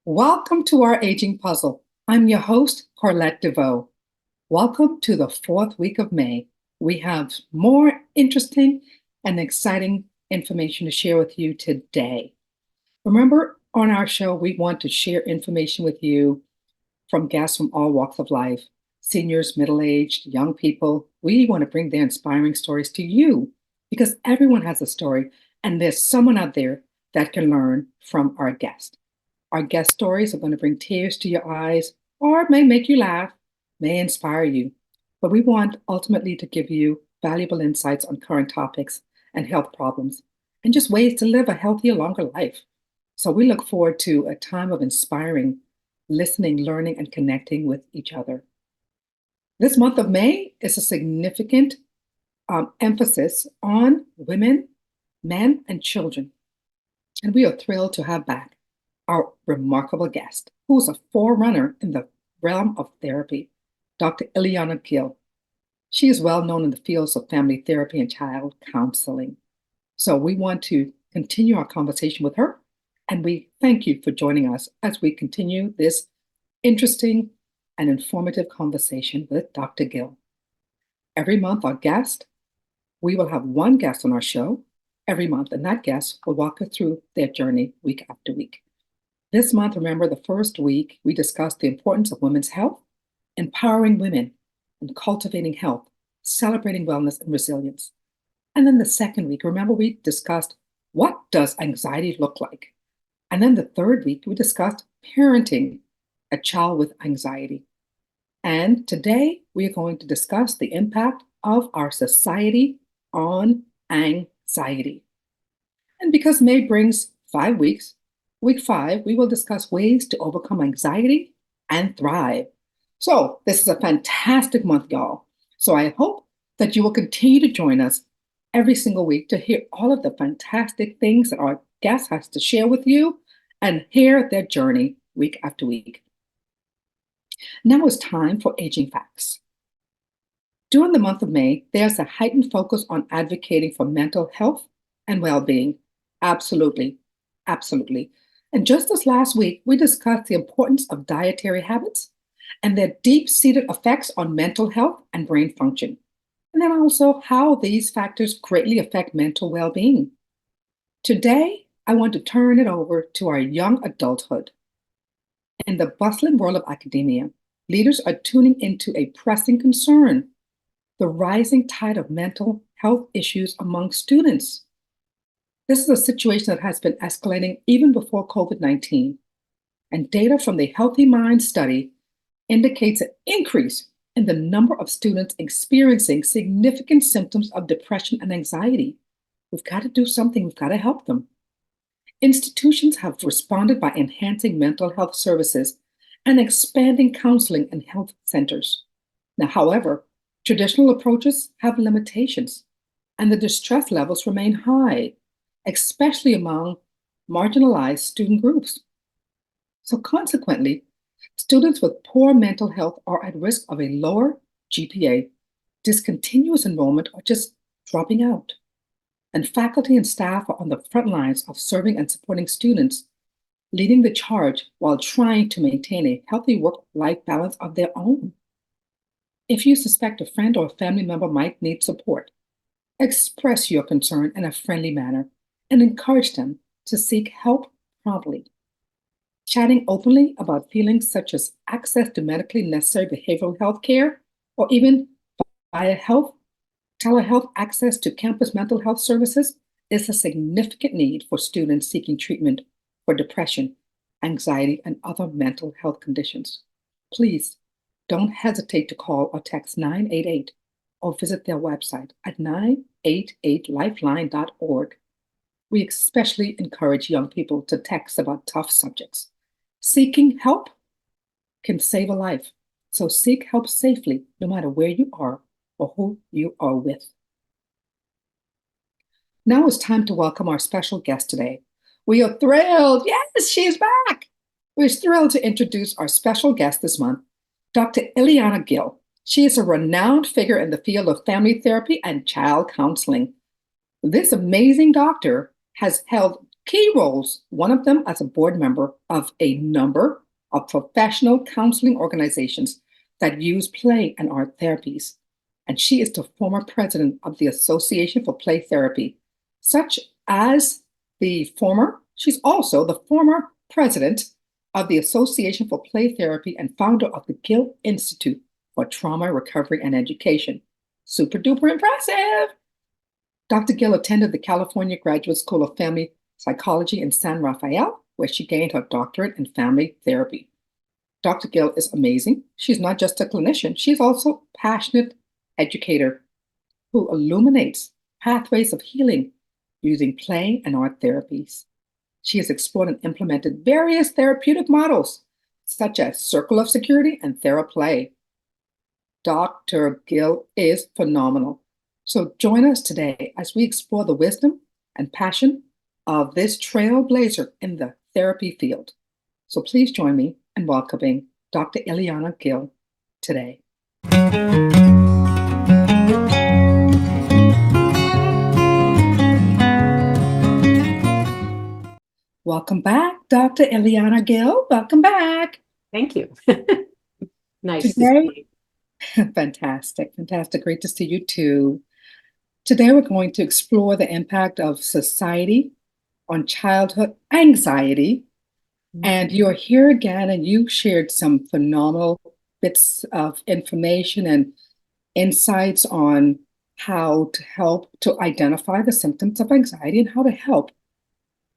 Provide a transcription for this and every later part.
Welcome to our aging puzzle. I'm your host, 𝐏𝐚𝐠𝐞𝐬. Welcome to the fourth week of May. We have more interesting and exciting information to share with you today. Remember, on our show, we want to share information with you from guests from all walks of life, seniors, middle-aged, young people. We want to bring their inspiring stories to you because everyone has a story, and there's someone out there that can learn from our guest. Our guest stories are going to bring tears to your eyes or may make you laugh, may inspire you. But we want ultimately to give you valuable insights on current topics and health problems and just ways to live a healthier, longer life. So we look forward to a time of inspiring, listening, learning, and connecting with each other. This month of May is a significant emphasis on women, men, and children. And we are thrilled to have back our remarkable guest, who is a forerunner in the realm of therapy, Dr. Eliana Gil. She is well known in the fields of family therapy and child counseling. So we want to continue our conversation with her, and we thank you for joining us as we continue this interesting and informative conversation with Dr. Gil. Every month, we will have one guest on our show every month, and that guest will walk us through their journey week after week. This month, remember, the first week, we discussed the importance of women's health, empowering women, and cultivating health, celebrating wellness and resilience. And then the second week, remember, we discussed what does anxiety look like? And then the third week, we discussed parenting a child with anxiety. And today, we are going to discuss the impact of our society on anxiety. And because May brings 5 weeks, Week 5, we will discuss ways to overcome anxiety and thrive. So this is a fantastic month, y'all. So I hope that you will continue to join us every single week to hear all of the fantastic things that our guest has to share with you and hear their journey week after week. Now it's time for Aging Facts. During the month of May, there's a heightened focus on advocating for mental health and well-being. Absolutely. And just as last week, we discussed the importance of dietary habits and their deep-seated effects on mental health and brain function, and then also how these factors greatly affect mental well-being. Today, I want to turn it over to our young adulthood. In the bustling world of academia, leaders are tuning into a pressing concern: the rising tide of mental health issues among students. This is a situation that has been escalating even before COVID-19, and data from the Healthy Mind study indicates an increase in the number of students experiencing significant symptoms of depression and anxiety. We've got to do something, we've got to help them. Institutions have responded by enhancing mental health services and expanding counseling in health centers. Now, however, traditional approaches have limitations, and the distress levels remain high, especially among marginalized student groups. So consequently, students with poor mental health are at risk of a lower GPA, discontinuous enrollment, or just dropping out. And faculty and staff are on the front lines of serving and supporting students, leading the charge while trying to maintain a healthy work-life balance of their own. If you suspect a friend or a family member might need support, express your concern in a friendly manner and encourage them to seek help promptly. Chatting openly about feelings such as access to medically necessary behavioral health care, or even via telehealth access to campus mental health services, is a significant need for students seeking treatment for depression, anxiety, and other mental health conditions. Please don't hesitate to call or text 988 or visit their website at 988lifeline.org. We especially encourage young people to text about tough subjects. Seeking help can save a life, so seek help safely no matter where you are or who you are with. Now it's time to welcome our special guest today. We are thrilled. Yes, she is back. We're thrilled to introduce our special guest this month, Dr. Eliana Gil. She is a renowned figure in the field of family therapy and child counseling. This amazing doctor has held key roles, one of them as a board member of a number of professional counseling organizations that use play and art therapies. And she is the former president of the Association for Play Therapy, such as she's also the former president of the Association for Play Therapy and founder of the Gil Institute for Trauma Recovery and Education. Super duper impressive. Dr. Gil attended the California Graduate School of Family Psychology in San Rafael, where she gained her doctorate in family therapy. Dr. Gil is amazing. She's not just a clinician, she's also a passionate educator who illuminates pathways of healing using play and art therapies. She has explored and implemented various therapeutic models, such as circle of security and theraplay. Dr. Gil is phenomenal. So join us today as we explore the wisdom and passion of this trailblazer in the therapy field. So please join me in welcoming Dr. Eliana Gil today. Welcome back, Dr. Eliana Gil. Welcome back. Thank you. Nice to Today, see you. fantastic. Great to see you too. Today, we're going to explore the impact of society on childhood anxiety. And you're here again, and you shared some phenomenal bits of information and insights on how to help to identify the symptoms of anxiety and how to help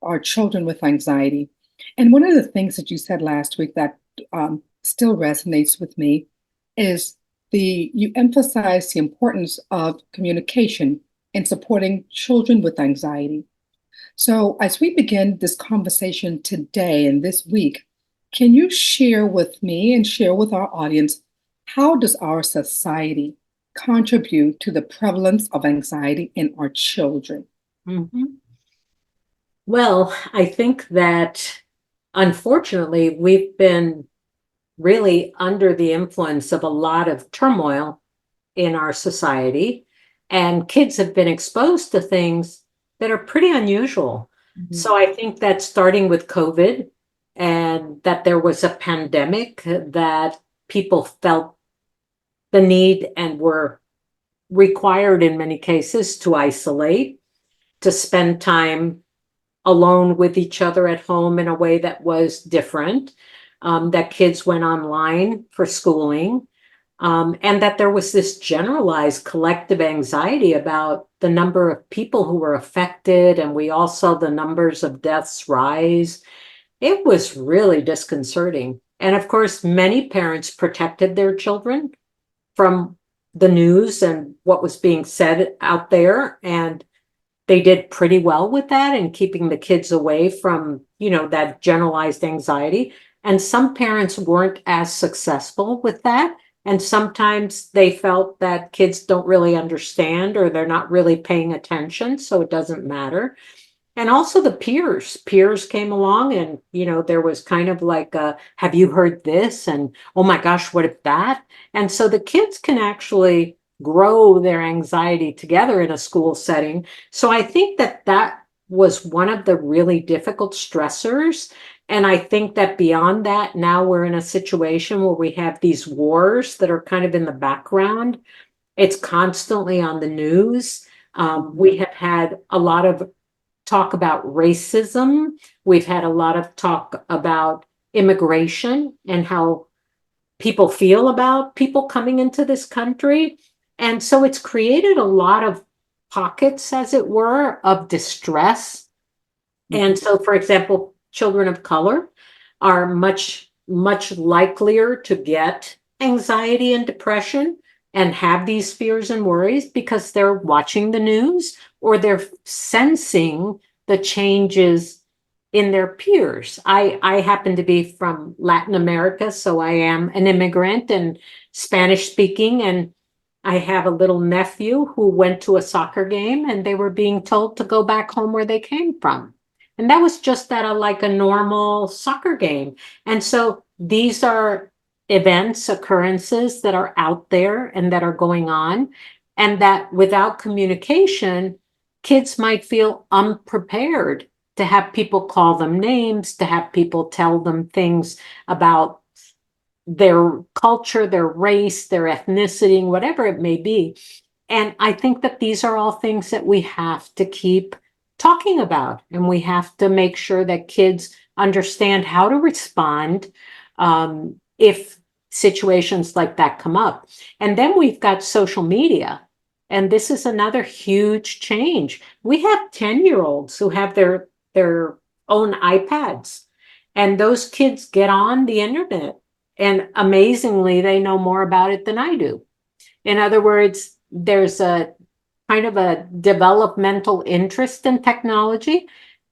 our children with anxiety. And one of the things that you said last week that still resonates with me is you emphasize the importance of communication in supporting children with anxiety. So as we begin this conversation today and this week, can you share with me and share with our audience, how does our society contribute to the prevalence of anxiety in our children? Mm-hmm. Well, I think that unfortunately, we've been really under the influence of a lot of turmoil in our society, and kids have been exposed to things that are pretty unusual. Mm-hmm. So I think that starting with COVID and that there was a pandemic, that people felt the need and were required in many cases to isolate, to spend time alone with each other at home in a way that was different, that kids went online for schooling, and that there was this generalized collective anxiety about the number of people who were affected, and we all saw the numbers of deaths rise. It was really disconcerting. And of course, many parents protected their children from the news and what was being said out there, and they did pretty well with that and keeping the kids away from, that generalized anxiety. And some parents weren't as successful with that. And sometimes they felt that kids don't really understand or they're not really paying attention, so it doesn't matter. And also the peers came along, and, there was kind of like, have you heard this? And, oh my gosh, what if that? And so the kids can actually grow their anxiety together in a school setting. So I think that was one of the really difficult stressors. And I think that beyond that, now we're in a situation where we have these wars that are kind of in the background. It's constantly on the news. We have had a lot of talk about racism. We've had a lot of talk about immigration and how people feel about people coming into this country. And so it's created a lot of pockets, as it were, of distress. And so, for example, children of color are much, much likelier to get anxiety and depression and have these fears and worries because they're watching the news or they're sensing the changes in their peers. I happen to be from Latin America, so I am an immigrant and Spanish speaking, and I have a little nephew who went to a soccer game and they were being told to go back home where they came from. And that was just at like a normal soccer game. And so these are events, occurrences that are out there and that are going on, and that without communication, kids might feel unprepared to have people call them names, to have people tell them things about their culture, their race, their ethnicity, whatever it may be. And I think that these are all things that we have to keep talking about, and we have to make sure that kids understand how to respond if situations like that come up. And then we've got social media. And this is another huge change. We have 10-year-olds who have their own iPads, and those kids get on the internet. And amazingly, they know more about it than I do. In other words, there's a kind of a developmental interest in technology.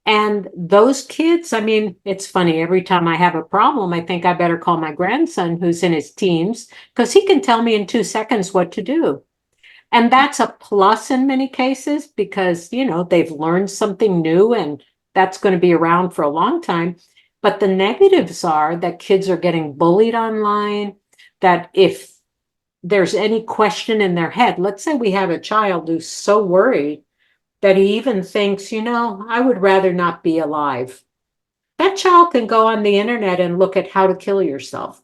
And those kids, I mean, it's funny, every time I have a problem, I think I better call my grandson who's in his teens, because he can tell me in 2 seconds what to do. And that's a plus in many cases because, you know, they've learned something new and that's going to be around for a long time. But the negatives are that kids are getting bullied online, that if there's any question in their head, let's say we have a child who's so worried that he even thinks, you know, I would rather not be alive. That child can go on the internet and look at how to kill yourself.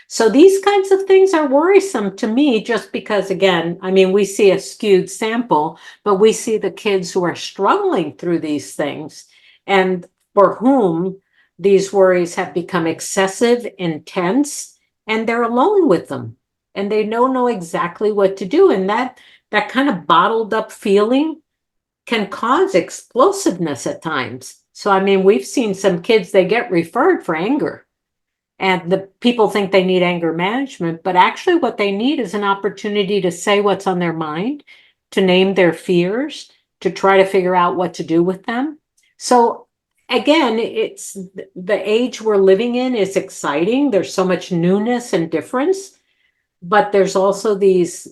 So these kinds of things are worrisome to me just because, again, I mean, we see a skewed sample, but we see the kids who are struggling through these things and for whom these worries have become excessive, intense, and they're alone with them and they don't know exactly what to do. And that kind of bottled up feeling can cause explosiveness at times. So, I mean, we've seen some kids, they get referred for anger. And the people think they need anger management, but actually what they need is an opportunity to say what's on their mind, to name their fears, to try to figure out what to do with them. So again, it's the age we're living in is exciting. There's so much newness and difference, but there's also these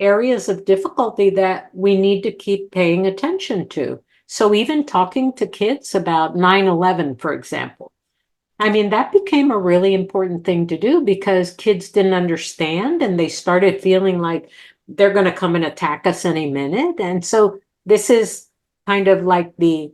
areas of difficulty that we need to keep paying attention to. So even talking to kids about 9/11, for example, I mean, that became a really important thing to do because kids didn't understand and they started feeling like they're going to come and attack us any minute. And so this is kind of like the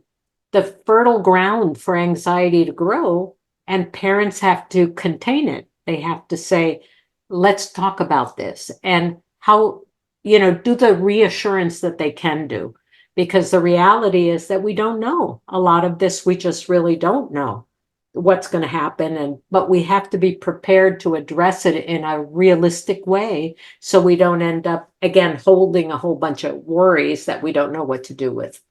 fertile ground for anxiety to grow, and parents have to contain it. They have to say, let's talk about this and how, you know, do the reassurance that they can do. Because the reality is that we don't know a lot of this. We just really don't know what's going to happen, but we have to be prepared to address it in a realistic way so we don't end up again holding a whole bunch of worries that we don't know what to do with.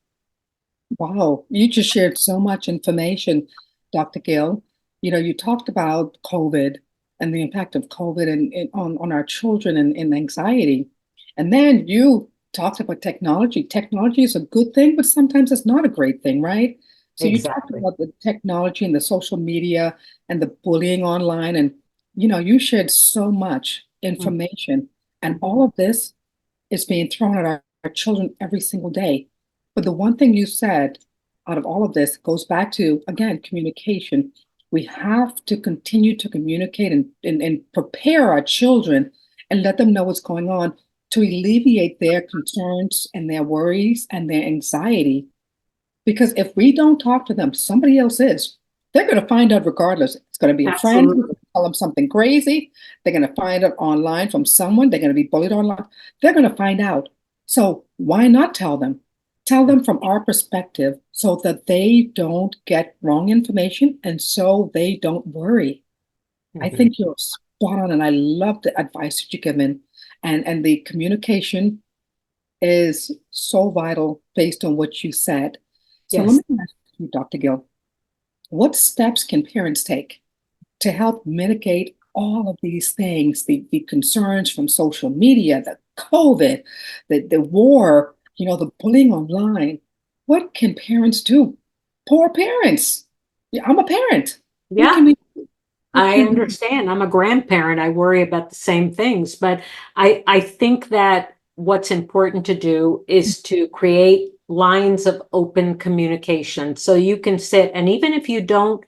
Wow, you just shared so much information, Dr. Gill. You know, you talked about COVID and the impact of COVID on our children and anxiety. And then you talked about technology. Technology is a good thing, but sometimes it's not a great thing, right? So you talked Exactly. about the technology and the social media and the bullying online, and you know, you shared so much information, and all of this is being thrown at our children every single day. But the one thing you said out of all of this goes back to, again, communication. We have to continue to communicate and prepare our children and let them know what's going on to alleviate their concerns and their worries and their anxiety. Because if we don't talk to them, somebody else is. They're going to find out regardless. It's going to be a friend who's going Absolutely. to tell them something crazy. They're going to find it online from someone. They're going to be bullied online. They're going to find out. So why not tell them? Tell them from our perspective so that they don't get wrong information and so they don't worry. I Mhm. think you're spot on, and I love the advice that you give in. And the communication is so vital based on what you said. So let Yes. me ask you, Dr. Gill, what steps can parents take to help mitigate all of these things, the concerns from social media, the COVID, the war, you know, the bullying online? What can parents do? Poor parents. Yeah, I'm a parent. What Yeah. can we, what I can we, understand. I'm a grandparent. I worry about the same things, but I think that what's important to do is to create lines of open communication. So you can sit, and even if you don't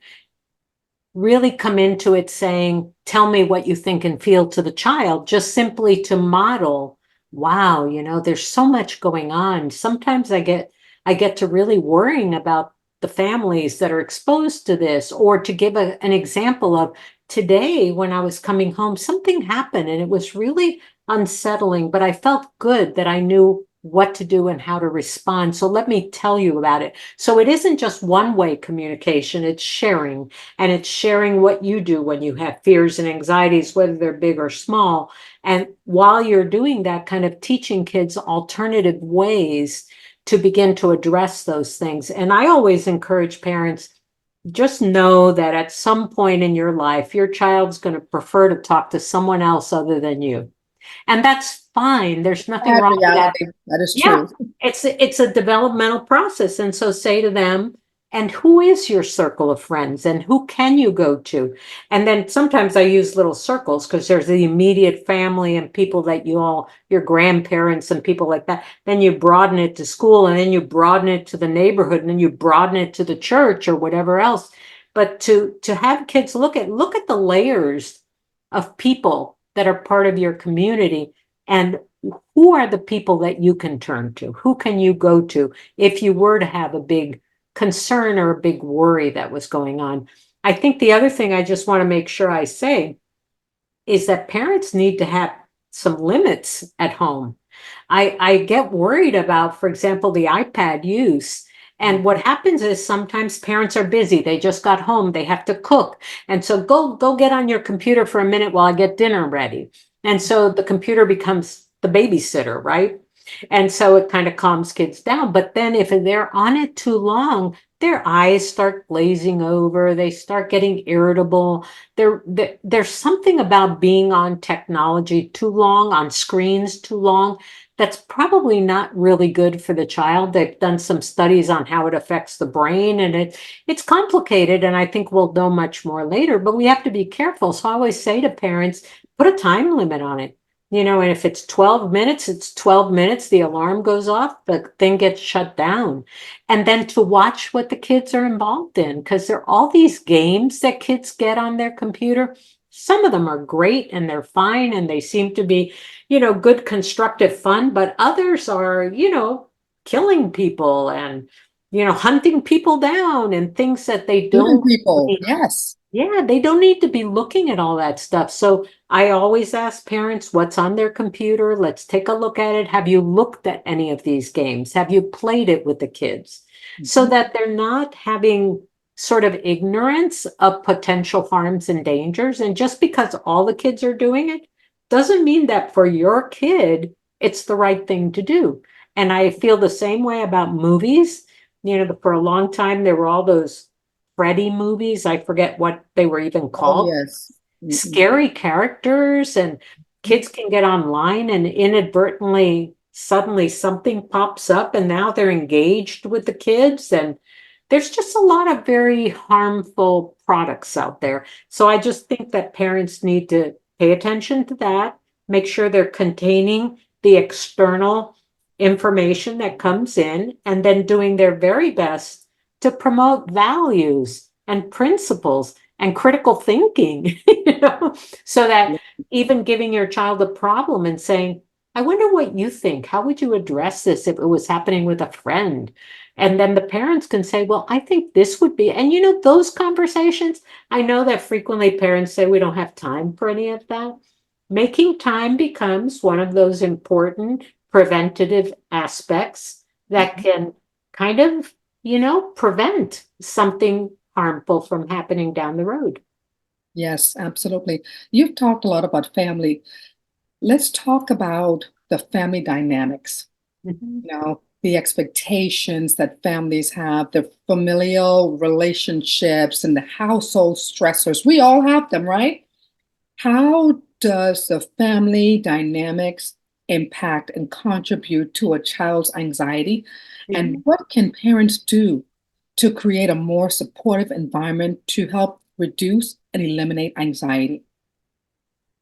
really come into it saying, tell me what you think and feel to the child, just simply to model, wow, you know, there's so much going on. Sometimes I get to really worrying about the families that are exposed to this, or to give an example of today when I was coming home, something happened and it was really unsettling, but I felt good that I knew what to do and how to respond. So let me tell you about it. So it isn't just one-way communication, it's sharing. And it's sharing what you do when you have fears and anxieties, whether they're big or small. And while you're doing that, kind of teaching kids alternative ways to begin to address those things. And I always encourage parents, just know that at some point in your life, your child's going to prefer to talk to someone else other than you. And that's fine. There's nothing Sad wrong with that. reality. That is Yeah, true. it's a developmental process. And so say to them, and who is your circle of friends and who can you go to? And then sometimes I use little circles because there's the immediate family and people that your grandparents and people like that. Then you broaden it to school, and then you broaden it to the neighborhood, and then you broaden it to the church or whatever else. But to have kids look at the layers of people that are part of your community, and who are the people that you can turn to? Who can you go to if you were to have a big concern or a big worry that was going on? I think the other thing I just want to make sure I say is that parents need to have some limits at home. I get worried about, for example, the iPad use. And what happens is sometimes parents are busy. They just got home. They have to cook. And so go get on your computer for a minute while I get dinner ready. And so the computer becomes the babysitter, right? And so it kind of calms kids down. But then if they're on it too long, their eyes start glazing over. They start getting irritable. There's something about being on technology too long, on screens too long, that's probably not really good for the child. They've done some studies on how it affects the brain, and it's complicated, and I think we'll know much more later, but we have to be careful. So I always say to parents, put a time limit on it. And if it's 12 minutes, it's 12 minutes. The alarm goes off, the thing gets shut down. And then to watch what the kids are involved in, because there are all these games that kids get on their computer. Some of them are great and they're fine and they seem to be, good, constructive fun, but others are, killing people and, hunting people down and things that they Shooting don't people. really, Yes. yeah, they don't need to be looking at all that stuff. So I always ask parents what's on their computer. Let's take a look at it. Have you looked at any of these games? Have you played it with the kids? So that they're not having sort of ignorance of potential harms and dangers. And just because all the kids are doing it doesn't mean that for your kid, it's the right thing to do. And I feel the same way about movies. For a long time, there were all those Freddy movies. I forget what they were even Oh, called. yes. Scary characters, and kids can get online and inadvertently, suddenly something pops up and now they're engaged with the kids. And there's just a lot of very harmful products out there. So I just think that parents need to pay attention to that, make sure they're containing the external information that comes in, and then doing their very best to promote values and principles and critical thinking, so that even giving your child a problem and saying, I wonder what you think. How would you address this if it was happening with a friend? And then the parents can say, well, I think this would be, and those conversations, I know that frequently parents say we don't have time for any of that. Making time becomes one of those important preventative aspects that can kind of, prevent something harmful from happening down the road. Yes, absolutely. You've talked a lot about family. Let's talk about the family dynamics, Mhm. the expectations that families have, the familial relationships and the household stressors. We all have them, right? How does the family dynamics impact and contribute to a child's anxiety? And Mhm. what can parents do to create a more supportive environment to help reduce and eliminate anxiety?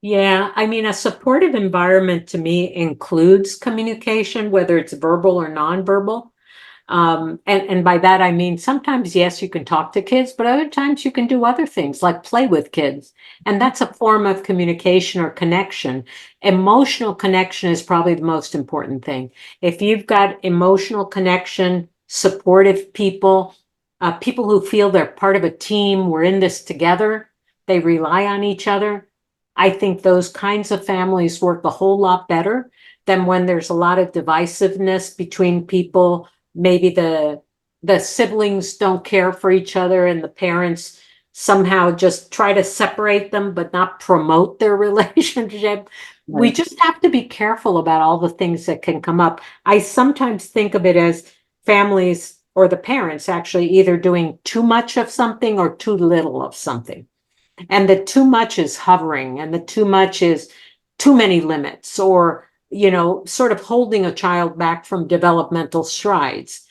Yeah, I mean, a supportive environment to me includes communication, whether it's verbal or nonverbal. And by that, I mean, sometimes, yes, you can talk to kids, but other times you can do other things like play with kids. And that's a form of communication or connection. Emotional connection is probably the most important thing. If you've got emotional connection, supportive people, people who feel they're part of a team, we're in this together, they rely on each other. I think those kinds of families work a whole lot better than when there's a lot of divisiveness between people. Maybe the siblings don't care for each other and the parents somehow just try to separate them but not promote their relationship. We Right. just have to be careful about all the things that can come up. I sometimes think of it as families or the parents actually either doing too much of something or too little of something. And the too much is hovering, and the too much is too many limits, or, sort of holding a child back from developmental strides.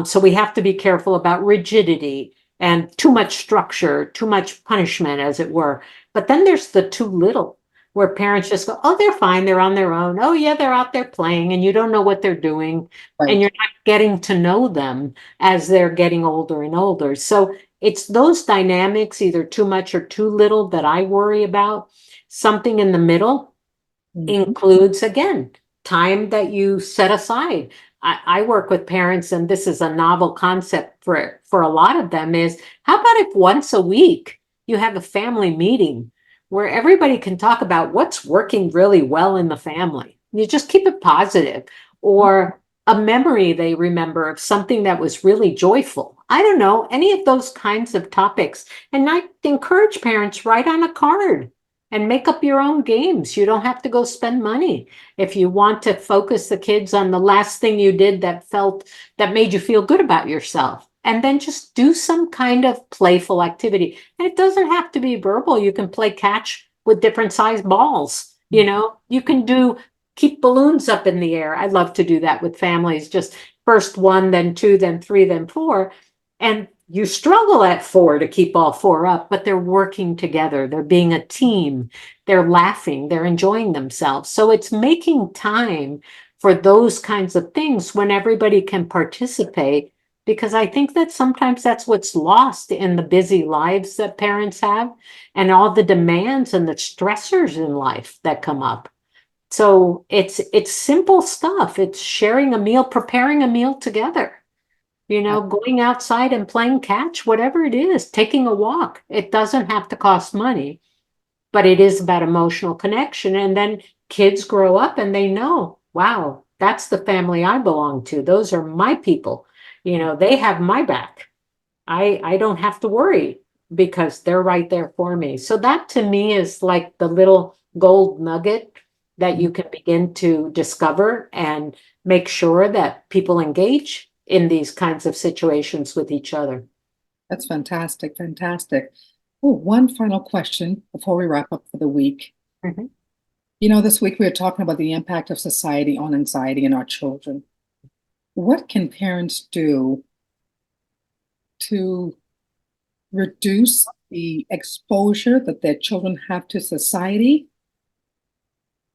So we have to be careful about rigidity and too much structure, too much punishment, as it were. But then there's the too little, where parents just go, oh, they're fine, they're on their own. Oh, yeah, they're out there playing, and you don't know what they're doing. And Right. you're not getting to know them as they're getting older and older. So it's those dynamics, either too much or too little, that I worry about. Something in the middle Mhm. includes, again, time that you set aside. I work with parents, and this is a novel concept for a lot of them, is how about if once a week you have a family meeting where everybody can talk about what's working really well in the family? You just keep it positive, or a memory they remember of something that was really joyful. I don't know, any of those kinds of topics. And I encourage parents, write on a card and make up your own games. You don't have to go spend money. If you want to focus the kids on the last thing you did that made you feel good about yourself, and then just do some kind of playful activity. And it doesn't have to be verbal. You can play catch with different size balls. You can keep balloons up in the air. I love to do that with families. Just first one, then two, then three, then four. And you struggle at four to keep all four up, but they're working together. They're being a team. They're laughing. They're enjoying themselves. So it's making time for those kinds of things when everybody can participate, because I think that sometimes that's what's lost in the busy lives that parents have and all the demands and the stressors in life that come up. So it's simple stuff. It's sharing a meal, preparing a meal together, going outside and playing catch, whatever it is, taking a walk. It doesn't have to cost money, but it is about emotional connection. And then kids grow up and they know, wow, that's the family I belong to. Those are my people. They have my back. I don't have to worry because they're right there for me. So that to me is like the little gold nugget that you can begin to discover and make sure that people engage in these kinds of situations with each other. That's fantastic. Fantastic. Oh, one final question before we wrap up for the week. Mhm. This week we were talking about the impact of society on anxiety in our children. What can parents do to reduce the exposure that their children have to society,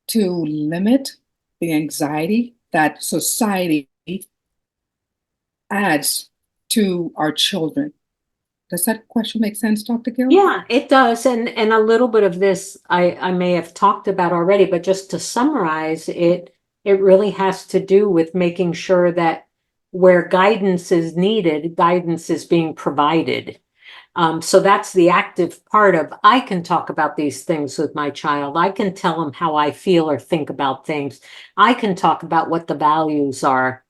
to limit the anxiety that society adds to our children? Does that question make sense, Dr. Gill? Yeah, it does. And a little bit of this I may have talked about already, but just to summarize it, it really has to do with making sure that where guidance is needed, guidance is being provided. So that's the active part of, I can talk about these things with my child. I can tell them how I feel or think about things. I can talk about what the values are.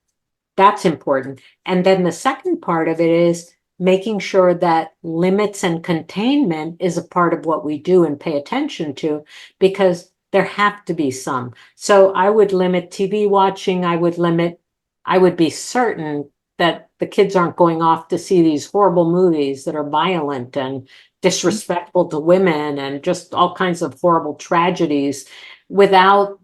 That's important. And then the second part of it is making sure that limits and containment is a part of what we do and pay attention to, because there have to be some. So I would limit TV watching. I would be certain that the kids aren't going off to see these horrible movies that are violent and disrespectful to women and just all kinds of horrible tragedies without,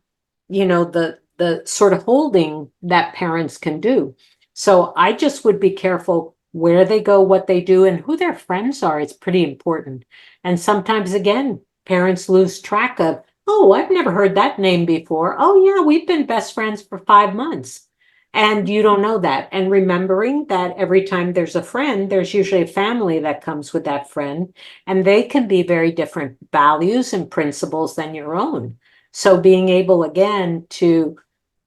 the sort of holding that parents can do. So I just would be careful where they go, what they do, and who their friends are. It's pretty important. And sometimes, again, parents lose track of, oh, I've never heard that name before. Oh, yeah, we've been best friends for 5 months. And you don't know that. And remembering that every time there's a friend, there's usually a family that comes with that friend, and they can be very different values and principles than your own. So being able, again, to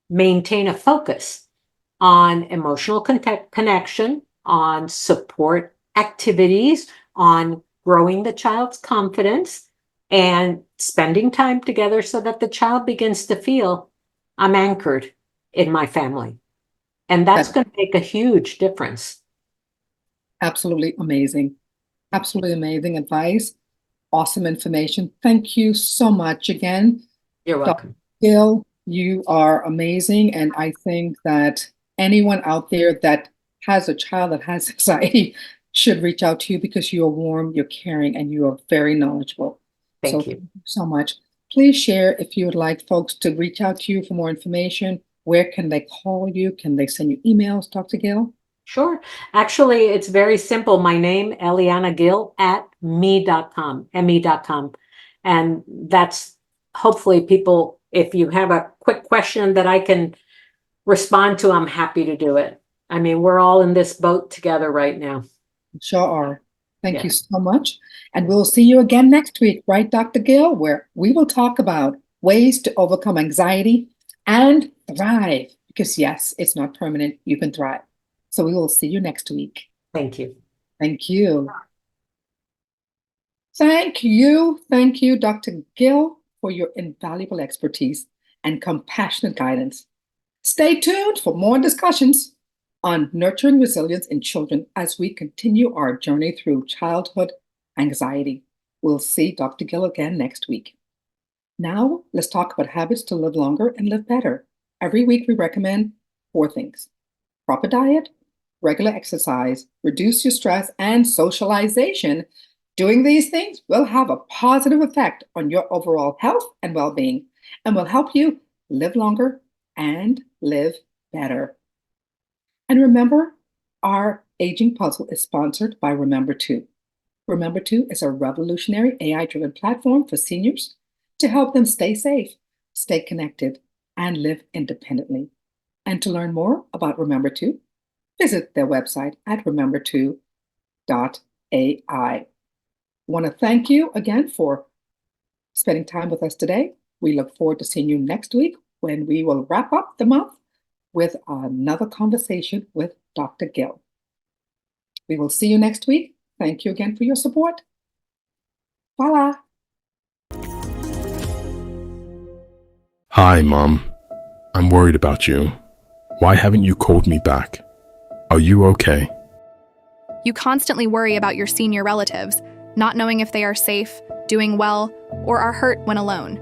maintain a focus on emotional connection, on support activities on growing the child's confidence and spending time together so that the child begins to feel I'm anchored in my family. And that's going to make a huge difference. Absolutely amazing. Absolutely amazing advice. Awesome information. Thank you so much again. You're welcome. Dr. Gil, you are amazing. And I think that anyone out there that has a child that has anxiety should reach out to you because you are warm, you're caring, and you are very knowledgeable. Thank you. Thank you so much. Please share if you would like folks to reach out to you for more information. Where can they call you? Can they send you emails, Dr. Gil? Sure. Actually, it's very simple. My name, Eliana Gil, at me.com, me.com. And that's hopefully people, if you have a quick question that I can respond to, I'm happy to do it. I mean, we're all in this boat together right now. Sure are. Thank you so much. And we'll see you again next week, right, Dr. Gil, where we will talk about ways to overcome anxiety and thrive. Because yes, it's not permanent. You can thrive. So we will see you next week. Thank you. Thank you. Thank you. Thank you, Dr. Gil, for your invaluable expertise and compassionate guidance. Stay tuned for more discussions on nurturing resilience in children as we continue our journey through childhood anxiety. We'll see Dr. Gil again next week. Now, let's talk about habits to live longer and live better. Every week, we recommend 4 things: proper diet, regular exercise, reduce your stress, and socialization. Doing these things will have a positive effect on your overall health and well-being and will help you live longer and live better. And remember, our aging puzzle is sponsored by Remember 2. Remember 2 is a revolutionary AI-driven platform for seniors to help them stay safe, stay connected, and live independently. And to learn more about Remember 2, visit their website at remember2.ai. I want to thank you again for spending time with us today. We look forward to seeing you next week when we will wrap up the month with another conversation with Dr. Gil. We will see you next week. Thank you again for your support. Voila. Hi, Mom. I'm worried about you. Why haven't you called me back? Are you okay? You constantly worry about your senior relatives, not knowing if they are safe, doing well, or are hurt when alone.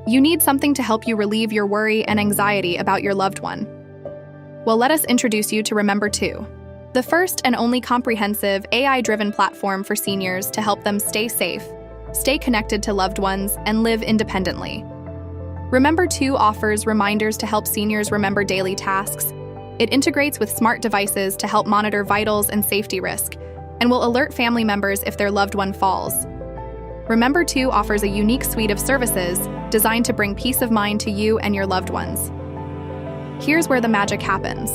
You need something to help you relieve your worry and anxiety about your loved one. Well, let us introduce you to Remember 2, the first and only comprehensive AI-driven platform for seniors to help them stay safe, stay connected to loved ones, and live independently. Remember 2 offers reminders to help seniors remember daily tasks. It integrates with smart devices to help monitor vitals and safety risk, and will alert family members if their loved one falls. Remember 2 offers a unique suite of services designed to bring peace of mind to you and your loved ones. Here's where the magic happens.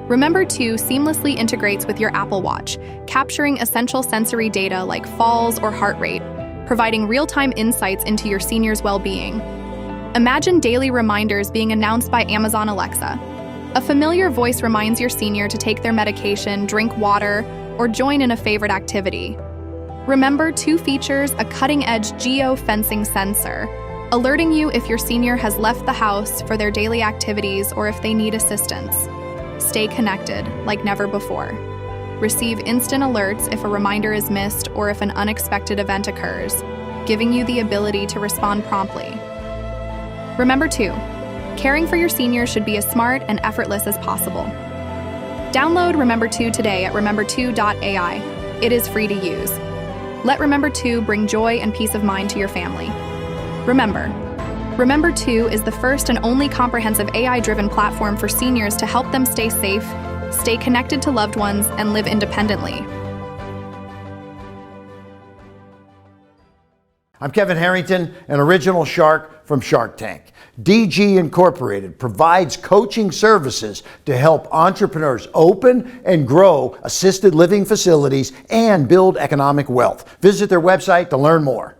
Remember 2 seamlessly integrates with your Apple Watch, capturing essential sensory data like falls or heart rate, providing real-time insights into your senior's well-being. Imagine daily reminders being announced by Amazon Alexa. A familiar voice reminds your senior to take their medication, drink water, or join in a favorite activity. Remember 2 features a cutting-edge geo-fencing sensor, alerting you if your senior has left the house for their daily activities or if they need assistance. Stay connected like never before. Receive instant alerts if a reminder is missed or if an unexpected event occurs, giving you the ability to respond promptly. Remember 2, caring for your senior should be as smart and effortless as possible. Download Remember 2 today at remember2.ai. It is free to use. Let Remember 2 bring joy and peace of mind to your family. Remember 2 is the first and only comprehensive AI-driven platform for seniors to help them stay safe, stay connected to loved ones, and live independently. I'm Kevin Harrington, an original shark from Shark Tank. DG Incorporated provides coaching services to help entrepreneurs open and grow assisted living facilities and build economic wealth. Visit their website to learn more.